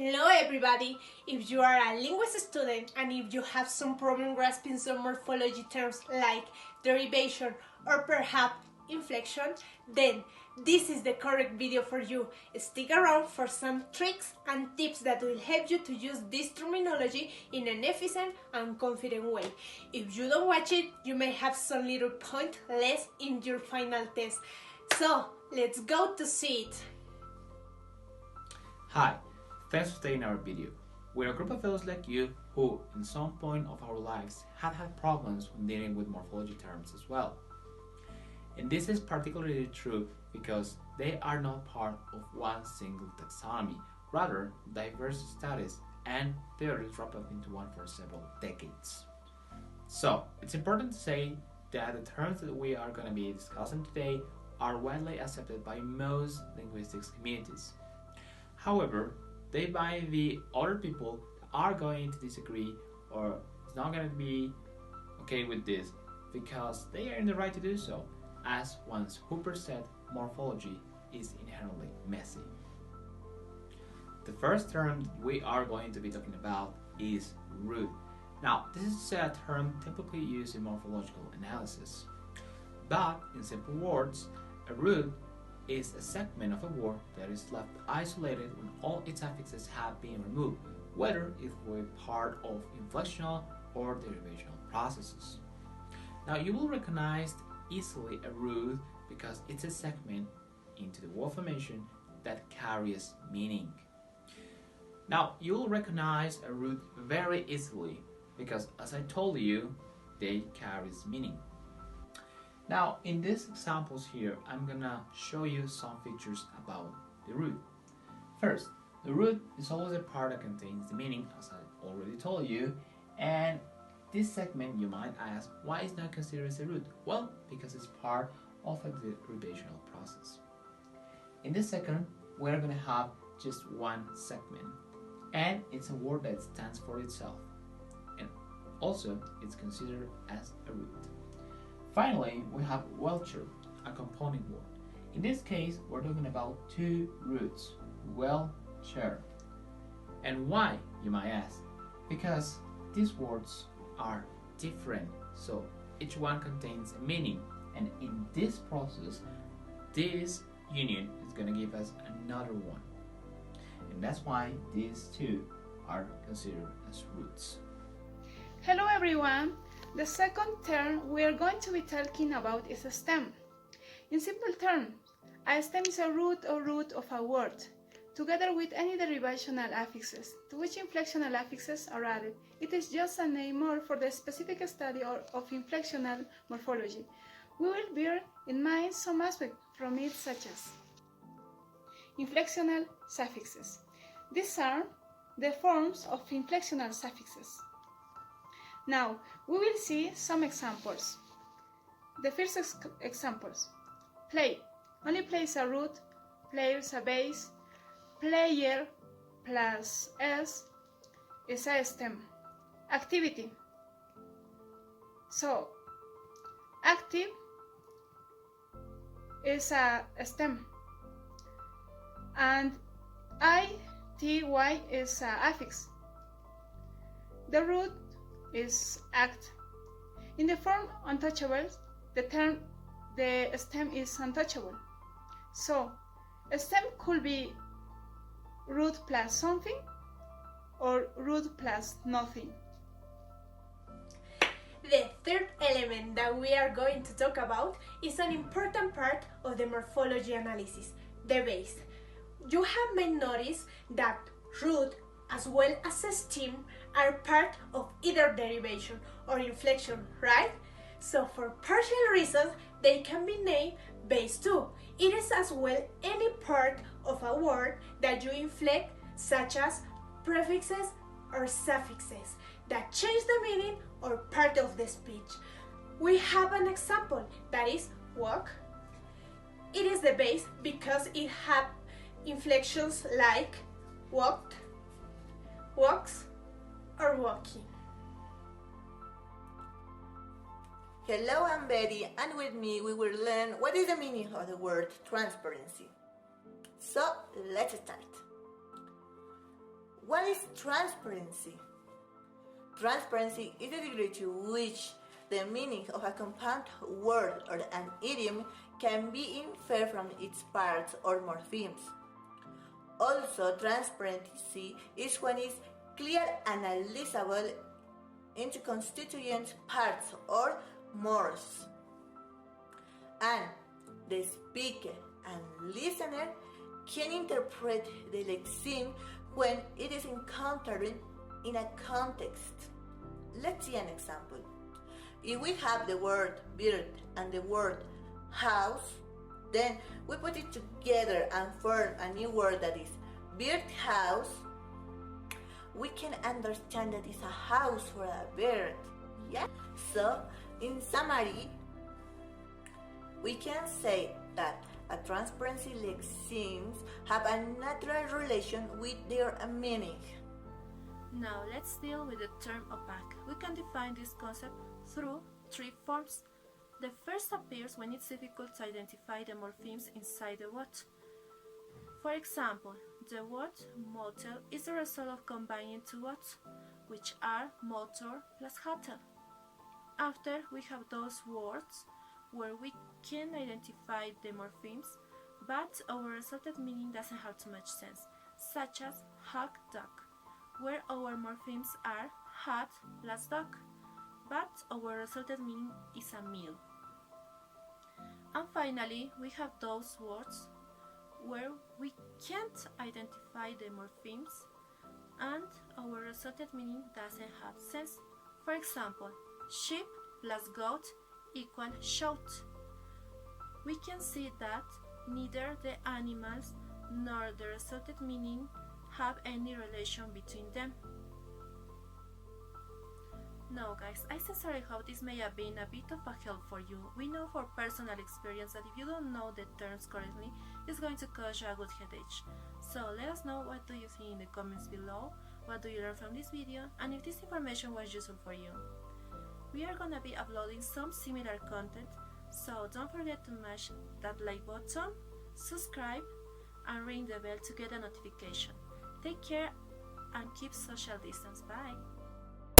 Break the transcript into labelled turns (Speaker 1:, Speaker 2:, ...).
Speaker 1: Hello everybody! If you are a linguist student and if you have some problem grasping some morphology terms like derivation or perhaps inflection, then this is the correct video for you. Stick around for some tricks and tips that will help you to use this terminology in an efficient and confident way. If you don't watch it, you may have some little point less in your final test. So, let's go to see it.
Speaker 2: Hi, thanks for staying in our video. We're a group of those like you who, in some point of our lives, have had problems when dealing with morphology terms as well. And this is particularly true because they are not part of one single taxonomy, rather diverse studies and theories wrapped up into one for several decades. So, it's important to say that the terms that we are going to be discussing today are widely accepted by most linguistics communities. However, there might be other people that are going to disagree or is not going to be okay with this because they are in the right to do so, as once Hooper said, morphology is inherently messy. The first term we are going to be talking about is root. Now, this is a term typically used in morphological analysis, but in simple words, a root is a segment of a word that is left isolated when all its affixes have been removed, whether it were part of inflectional or derivational processes. Now you will recognize easily a root because it's a segment into the word formation that carries meaning. Now you will recognize a root very easily because, as I told you, they carries meaning. Now, in these examples here, I'm gonna show you some features about the root. First, the root is always a part that contains the meaning, as I already told you, and this segment you might ask, why is not considered as a root? Well, because it's part of a derivational process. In this second, we're gonna have just one segment, and it's a word that stands for itself, and also it's considered as a root. Finally, we have Welcher, a component word. In this case, we're talking about two roots, Welcher. And why, you might ask? Because these words are different, so each one contains a meaning, and in this process, this union is going to give us another one. And that's why these two are considered as roots.
Speaker 3: Hello everyone! The second term we are going to be talking about is a stem. In simple terms, a stem is a root or root of a word, together with any derivational affixes, to which inflectional affixes are added. It is just a name more for the specific study of inflectional morphology. We will bear in mind some aspects from it, such as inflectional suffixes. These are the forms of inflectional suffixes. Now, we will see some examples. The first examples. Play. Only play is a root, player is a base, player plus s is a stem. Activity. So, active is a stem. And ity is an affix. The root is act. In the form untouchable, the stem is untouchable. So, a stem could be root plus something or root plus nothing.
Speaker 1: The third element that we are going to talk about is an important part of the morphology analysis, the base. You have may notice that root as well as a stem are part of either derivation or inflection, right? So for partial reasons, they can be named base too. It is as well any part of a word that you inflect, such as prefixes or suffixes that change the meaning or part of the speech. We have an example, that is walk. It is the base because it has inflections like walked, walks, or walking.
Speaker 4: Hello, I'm Betty, and with me we will learn what is the meaning of the word transparency. So, let's start. What is transparency? Transparency is the degree to which the meaning of a compound word or an idiom can be inferred from its parts or morphemes. Also, transparency is when it's clear and analyzable into constituent parts or morphs. And the speaker and listener can interpret the lexeme when it is encountered in a context. Let's see an example. If we have the word bird and the word house, then we put it together and form a new word that is birdhouse. We can understand that it's a house for a bird. Yeah. So, in summary, we can say that a transparency lexemes have a natural relation with their meaning.
Speaker 5: Now let's deal with the term opaque. We can define this concept through three forms. The first appears when it's difficult to identify the morphemes inside the word. For example, the word motel is the result of combining two words, which are motor plus hotel. After, we have those words where we can identify the morphemes, but our resulted meaning doesn't have too much sense, such as hot dog, where our morphemes are hot plus dog, but our resulted meaning is a meal. And finally, we have those words where we can't identify the morphemes and our resulted meaning doesn't have sense. For example, sheep plus goat equal shout. We can see that neither the animals nor the resulted meaning have any relation between them. Now guys, I sincerely hope this may have been a bit of a help for you. We know for personal experience that if you don't know the terms correctly, it's going to cause you a good headache. So let us know what do you think in the comments below, what do you learn from this video, and if this information was useful for you. We are gonna be uploading some similar content, so don't forget to mash that like button, subscribe, and ring the bell to get a notification. Take care and keep social distance. Bye!